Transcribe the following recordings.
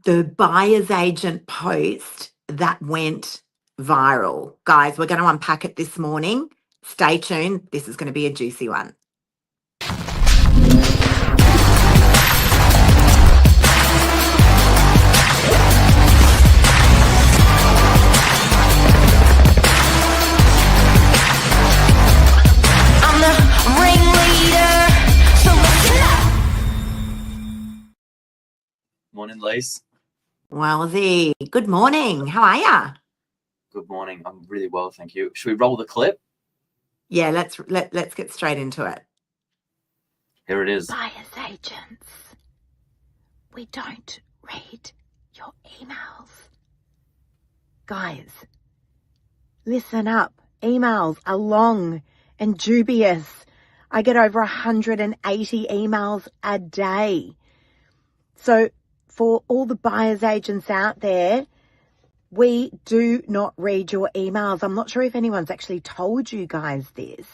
the buyer's agent post that went viral. Guys, we're going to unpack it this morning. Stay tuned. This is going to be a juicy one. I'm the ringleader, so listen up. Morning, Lise. Wowsy. Good morning. How are ya? Good morning. I'm really well, thank you. Should we roll the clip? Yeah, let's get straight into it. Here it is. Buyer's agents, we don't read your emails. Guys, listen up. Emails are long and dubious. I get over 180 emails a day. So for all the buyer's agents out there, we do not read your emails. I'm not sure if anyone's actually told you guys this,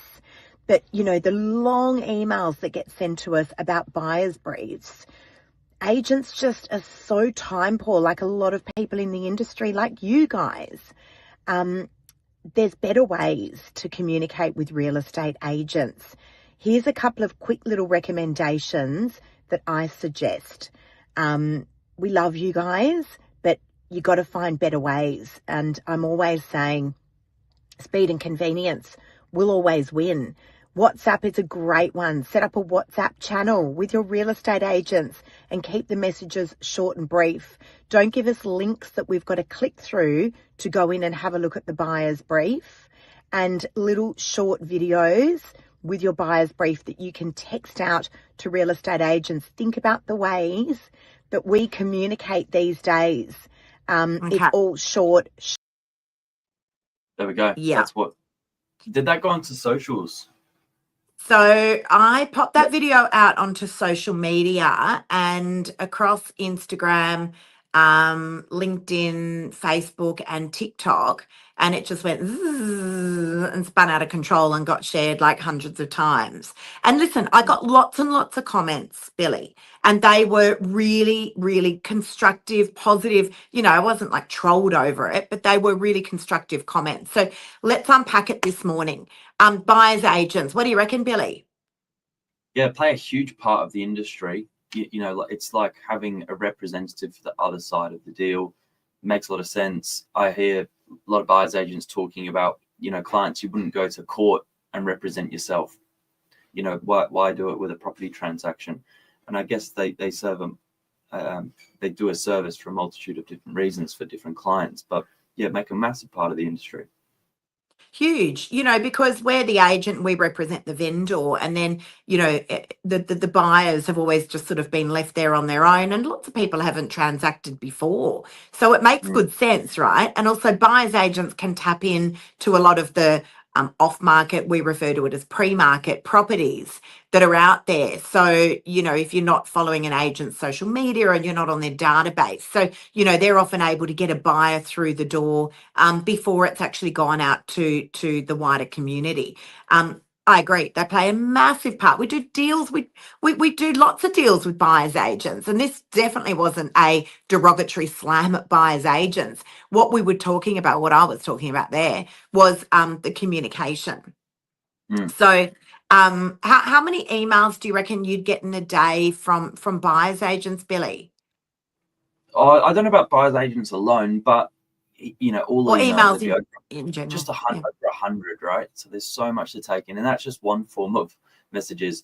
but you know, the long emails that get sent to us about buyer's briefs, agents just are so time poor, like a lot of people in the industry, like you guys. There's better ways to communicate with real estate agents. Here's a couple of quick little recommendations that I suggest. We love you guys, but you got to find better ways. And I'm always saying speed and convenience will always win. WhatsApp is a great one. Set up a WhatsApp channel with your real estate agents and keep the messages short and brief. Don't give us links that we've got to click through to go in and have a look at the buyer's brief, and little short videos with your buyer's brief that you can text out to real estate agents. Think about the ways that we communicate these days. It's all short. There we go. Yeah. That's what. Did that go onto socials? So I popped that video out onto social media and across Instagram, LinkedIn, Facebook, and TikTok, and it just went zzz and spun out of control and got shared like hundreds of times. And listen, I got lots and lots of comments, Billy, and they were really, really constructive, positive. You know, I wasn't like trolled over it, but they were really constructive comments. So let's unpack it this morning. Buyers agents, what do you reckon, Billy? Yeah, play a huge part of the industry. You know, it's like having a representative for the other side of the deal. Makes a lot of sense. I hear a lot of buyers agents talking about, you know, clients you wouldn't go to court and represent yourself. You know, why do it with a property transaction? And I guess they serve them. They do a service for a multitude of different reasons for different clients. But yeah, make a massive part of the industry. Huge, you know, because we're the agent, we represent the vendor, and then, you know, the buyers have always just sort of been left there on their own, and lots of people haven't transacted before. So it makes good sense, right? And also buyers agents can tap in to a lot of the off-market, we refer to it as pre-market properties that are out there. So, you know, if you're not following an agent's social media and you're not on their database, so, you know, they're often able to get a buyer through the door before it's actually gone out to the wider community. I agree. They play a massive part. We do deals. We do lots of deals with buyers agents, and this definitely wasn't a derogatory slam at buyers agents. What we were talking about, what I was talking about there, was the communication. So, how many emails do you reckon you'd get in a day from buyers agents, Billy? I don't know about buyers agents alone, but you know, all the emails in general, just over 100, right? So there's so much to take in, and that's just one form of messages.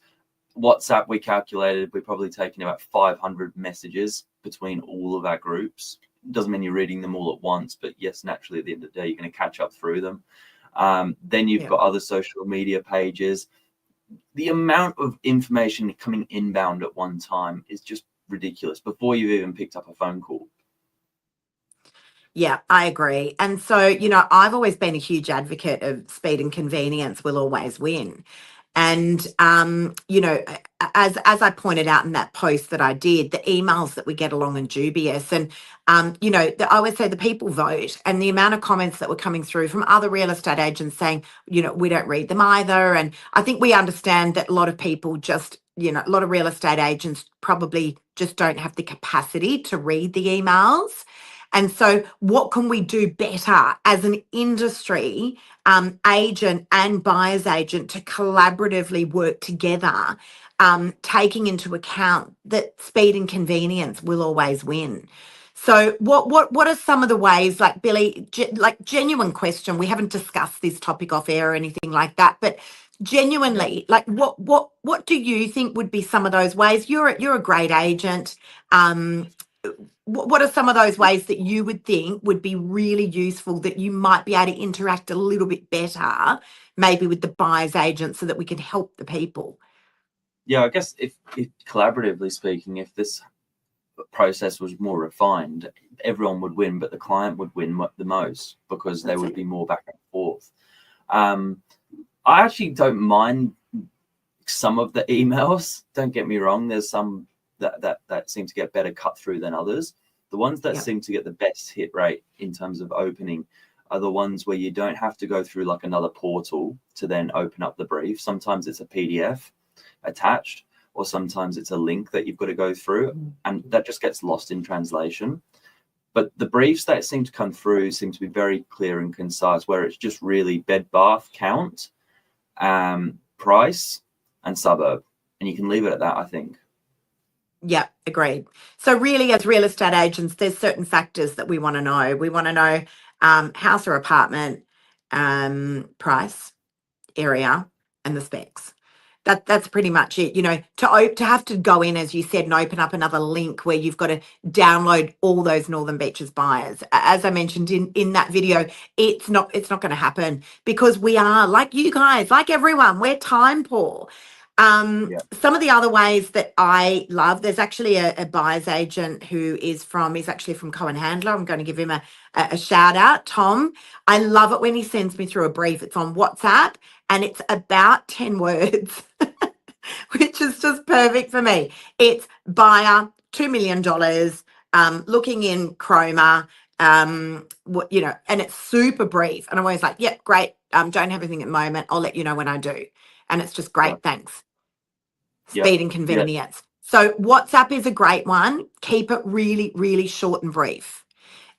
WhatsApp, we calculated we're probably taking about 500 messages between all of our groups. Doesn't mean you're reading them all at once, but yes, naturally at the end of the day, you're going to catch up through them. Then you've got other social media pages. The amount of information coming inbound at one time is just ridiculous before you've even picked up a phone call. Yeah, I agree. And so, you know, I've always been a huge advocate of speed and convenience will always win. And, you know, as I pointed out in that post that I did, the emails that we get along are dubious. And, you know, I always say the people vote, and the amount of comments that were coming through from other real estate agents saying, you know, we don't read them either. And I think we understand that a lot of people just a lot of real estate agents probably just don't have the capacity to read the emails. And so what can we do better as an industry, agent and buyer's agent, to collaboratively work together, taking into account that speed and convenience will always win? So what are some of the ways, like Billy, like genuine question, we haven't discussed this topic off air or anything like that, but genuinely, like what do you think would be some of those ways? You're a great agent. What are some of those ways that you would think would be really useful, that you might be able to interact a little bit better, maybe with the buyer's agent, so that we can help the people? Yeah, I guess if collaboratively speaking, if this process was more refined, everyone would win, but the client would win the most, because there would be more back and forth. I actually don't mind some of the emails. Don't get me wrong. There's some that seem to get better cut through than others. The ones that seem to get the best hit rate in terms of opening are the ones where you don't have to go through like another portal to then open up the brief. Sometimes it's a PDF attached, or sometimes it's a link that you've got to go through, and that just gets lost in translation. But the briefs that seem to come through seem to be very clear and concise, where it's just really bed, bath, count, price, and suburb. And you can leave it at that, I think. Yeah, agreed. So really, as real estate agents, there's certain factors that we want to know. We want to know house or apartment, price, area, and the specs. That's pretty much it. To have to go in, as you said, and open up another link where you've got to download all those Northern Beaches buyers. As I mentioned in that video, it's not going to happen, because we are, like you guys, like everyone, we're time poor. Some of the other ways that I love, there's actually a buyer's agent who he's actually from Cohen Handler. I'm going to give him a shout out, Tom. I love it when he sends me through a brief. It's on WhatsApp and it's about 10 words, which is just perfect for me. It's buyer, $2 million, looking in Chroma, and it's super brief. And I'm always like, yep, great. Don't have anything at the moment. I'll let you know when I do. And it's just great. Thanks. Speed and convenience. So WhatsApp is a great one. Keep it really, really short and brief.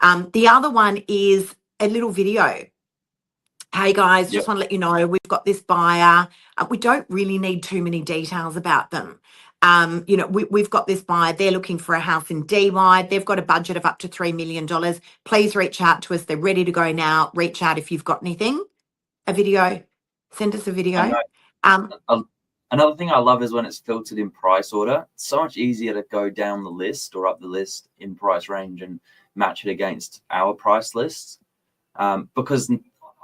The other one is a little video. Hey guys, just want to let you know we've got this buyer. We don't really need too many details about them. We've got this buyer. They're looking for a house in DY. They've got a budget of up to $3 million. Please reach out to us. They're ready to go now. Reach out if you've got anything. A video. Send us a video. Another thing I love is when it's filtered in price order. It's so much easier to go down the list or up the list in price range and match it against our price lists, because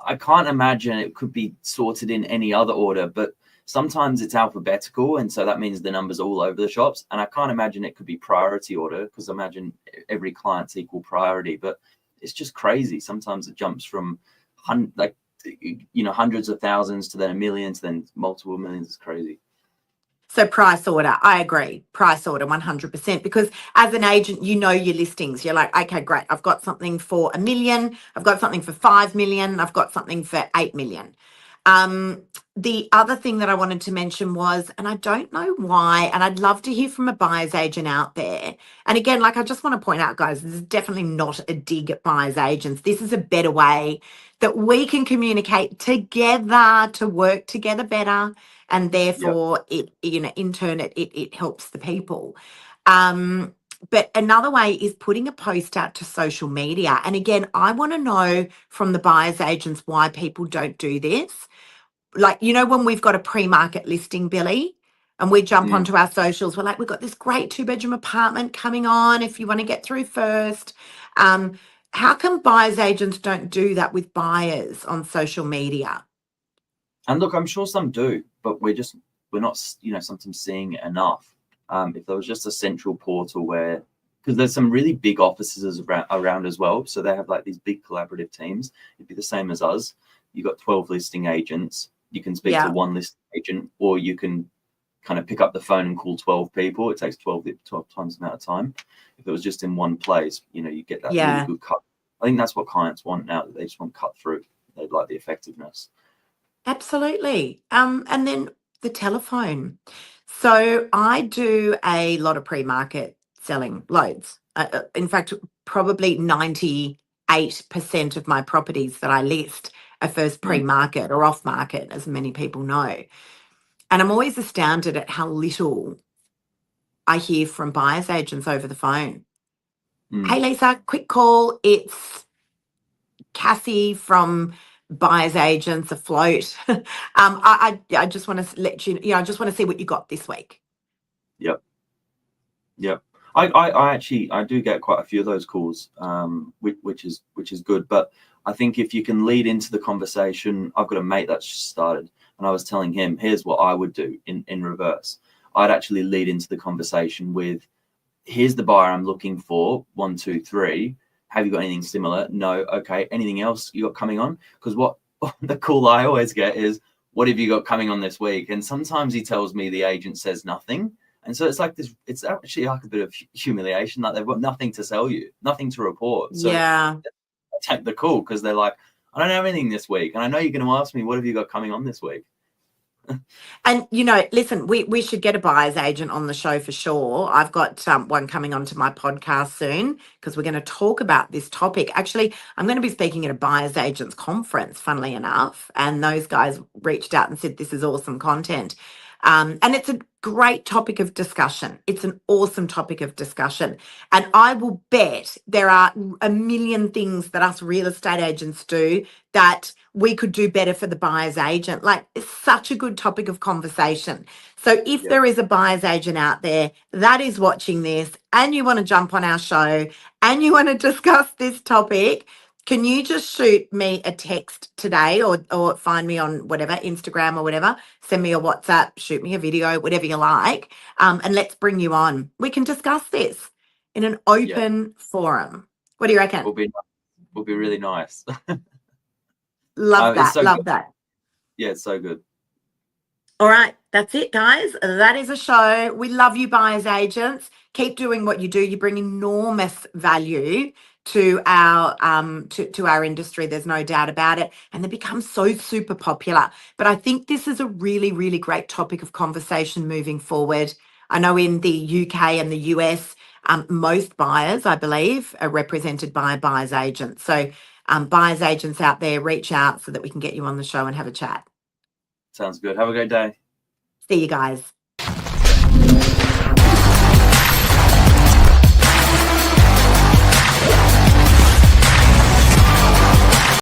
I can't imagine it could be sorted in any other order, but sometimes it's alphabetical, and so that means the numbers all over the shops. And I can't imagine it could be priority order, because I imagine every client's equal priority, but it's just crazy. Sometimes it jumps from hundreds of thousands to then millions, then multiple millions. Is crazy. So price order, I agree. Price order 100%, because as an agent, your listings. You're like, okay, great. I've got something for $1 million. I've got something for 5 million. I've got something for 8 million. The other thing that I wanted to mention was, and I don't know why, and I'd love to hear from a buyer's agent out there. And again, I just want to point out, guys, this is definitely not a dig at buyer's agents. This is a better way that we can communicate together to work together better. And therefore, in turn, it helps the people. But another way is putting a post out to social media. And again, I want to know from the buyer's agents why people don't do this. Like, when we've got a pre-market listing, Billy, and we jump onto our socials, we're like, we've got this great 2-bedroom apartment coming on if you want to get through first. How come buyer's agents don't do that with buyers on social media? And look, I'm sure some do, but we're not, sometimes seeing it enough. If there was just a central portal where, because there's some really big offices around as well. So they have like these big collaborative teams. It'd be the same as us. You've got 12 listing agents. You can speak to one listing agent, or you can kind of pick up the phone and call 12 people. It takes 12 times the amount of time. If it was just in one place, you get that really good cut. I think that's what clients want now. They just want cut through. They like the effectiveness. Absolutely. And then the telephone. So I do a lot of pre-market selling, loads. In fact, probably 98% of my properties that I list are first pre-market or off-market, as many people know. And I'm always astounded at how little I hear from buyer's agents over the phone. Hey, Lisa, quick call. It's Cassie from Buyers Agents Afloat. I just want to let you, I just want to see what you got this week. Yep. I actually do get quite a few of those calls, which is good. But I think if you can lead into the conversation, I've got a mate that's just started, and I was telling him, here's what I would do in reverse. I'd actually lead into the conversation with, here's the buyer I'm looking for, 1, 2, 3. Have you got anything similar? No. Okay. Anything else you got coming on? Because what the call I always get is, what have you got coming on this week? And sometimes he tells me the agent says nothing. And so it's like this, it's actually like a bit of humiliation. Like they've got nothing to sell you, nothing to report. So yeah, I take the call because they're like, I don't have anything this week. And I know you're going to ask me, what have you got coming on this week? And, listen, we should get a buyer's agent on the show for sure. I've got one coming onto my podcast soon because we're going to talk about this topic. Actually, I'm going to be speaking at a buyer's agents conference, funnily enough. And those guys reached out and said, this is awesome content. And it's a great topic of discussion. It's an awesome topic of discussion. And I will bet there are a million things that us real estate agents do that we could do better for the buyer's agent. Like, it's such a good topic of conversation. So if there is a buyer's agent out there that is watching this and you want to jump on our show and you want to discuss this topic, can you just shoot me a text today or find me on whatever, Instagram or whatever, send me a WhatsApp, shoot me a video, whatever you like, and let's bring you on. We can discuss this in an open forum. What do you reckon? Will be really nice. Love that. So love good. that. Yeah, it's so good. All right, that's it, guys. That is a show. We love you, buyers agents. Keep doing what you do. You bring enormous value to our to our industry. There's no doubt about it, and they become so super popular. But I think this is a really, really great topic of conversation moving forward. I know in the UK and the US, most buyers, I believe, are represented by a buyer's agent. So buyers agents out there, reach out so that we can get you on the show and have a chat. Sounds good. Have a great day. See you guys.